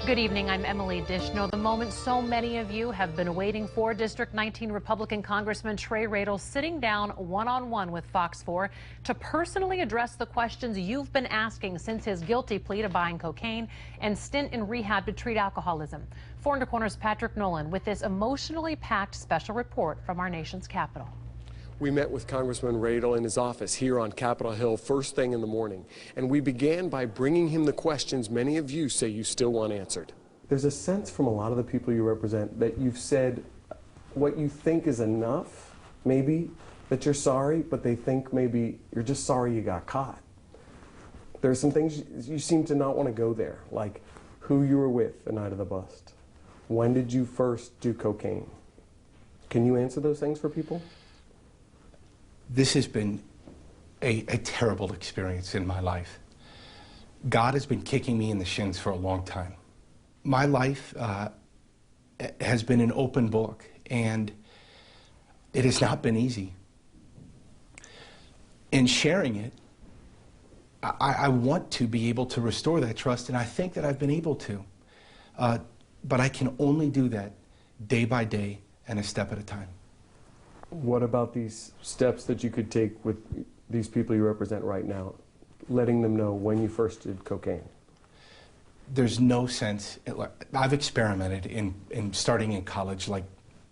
Good evening, I'm Emily Dishno. The moment so many of you have been waiting for. District 19 Republican Congressman Trey Radel sitting down one-on-one with Fox 4 to personally address the questions you've been asking since his guilty plea to buying cocaine and stint in rehab to treat alcoholism. 4 in the Corner's Patrick Nolan with this emotionally packed special report from our nation's capital. We met with Congressman Radel in his office here on Capitol Hill first thing in the morning, and we began by bringing him the questions many of you say you still want answered. There's a sense from a lot of the people you represent that you've said what you think is enough, maybe, that you're sorry, but they think maybe you're just sorry you got caught. There are some things you seem to not want to go there, like who you were with the night of the bust. When did you first do cocaine? Can you answer those things for people? This has been a terrible experience in my life. God has been kicking me in the shins for a long time. My life has been an open book, and it has not been easy. In sharing it, I want to be able to restore that trust, and I think that I've been able to. But I can only do that day by day and a step at a time. What about these steps that you could take with these people you represent right now, letting them know when you first did cocaine? There's no sense. I've experimented in starting in college like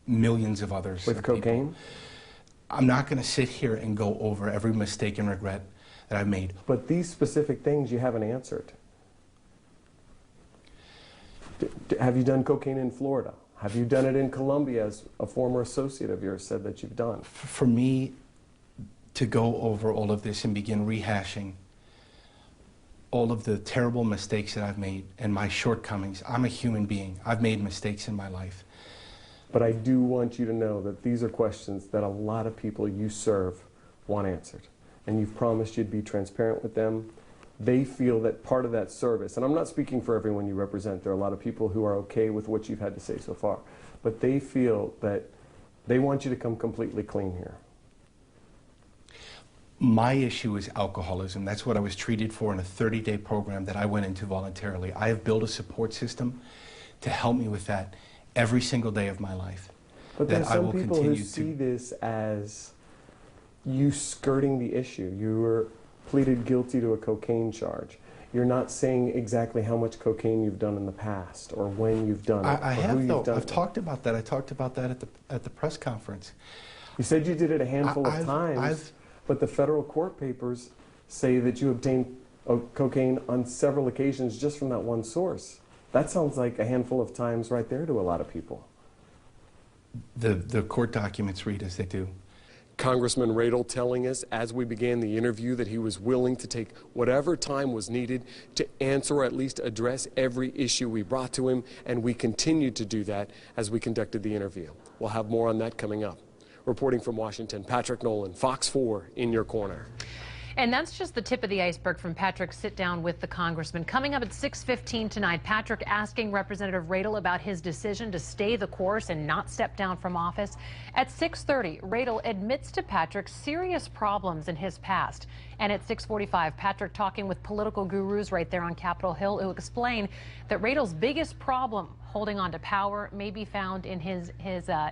millions of others. With cocaine? People. I'm not going to sit here and go over every mistake and regret that I've made. But these specific things you haven't answered. Have you done cocaine in Florida? Have you done it in Colombia, as a former associate of yours said that you've done? For me to go over all of this and begin rehashing all of the terrible mistakes that I've made and my shortcomings, I'm a human being. I've made mistakes in my life. But I do want you to know that these are questions that a lot of people you serve want answered. And you've promised you'd be transparent with them. They feel that part of that service, and I'm not speaking for everyone you represent, there are a lot of people who are okay with what you've had to say so far, but they feel that they want you to come completely clean here. My issue is alcoholism. That's what I was treated for in a 30-day program that I went into voluntarily. I have built a support system to help me with that every single day of my life. But there's some people who see this as you skirting the issue. You were pleaded guilty to a cocaine charge. You're not saying exactly how much cocaine you've done in the past or when you've done it. I have, though. I've talked about that. I talked about that at the press conference. You said you did it a handful of times, but the federal court papers say that you obtained cocaine on several occasions just from that one source. That sounds like a handful of times right there to a lot of people. The court documents read as they do. Congressman Radel telling us as we began the interview that he was willing to take whatever time was needed to answer or at least address every issue we brought to him, and we continued to do that as we conducted the interview. We'll have more on that coming up. Reporting from Washington, Patrick Nolan, Fox 4 in your corner. And that's just the tip of the iceberg from Patrick's sit-down with the congressman. Coming up at 6:15 tonight, Patrick asking Representative Radel about his decision to stay the course and not step down from office. At 6:30, Radel admits to Patrick serious problems in his past. And at 6:45, Patrick talking with political gurus right there on Capitol Hill who explain that Radel's biggest problem holding on to power may be found in his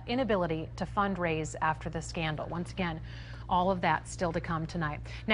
inability to fundraise after the scandal. Once again, all of that still to come tonight. Now,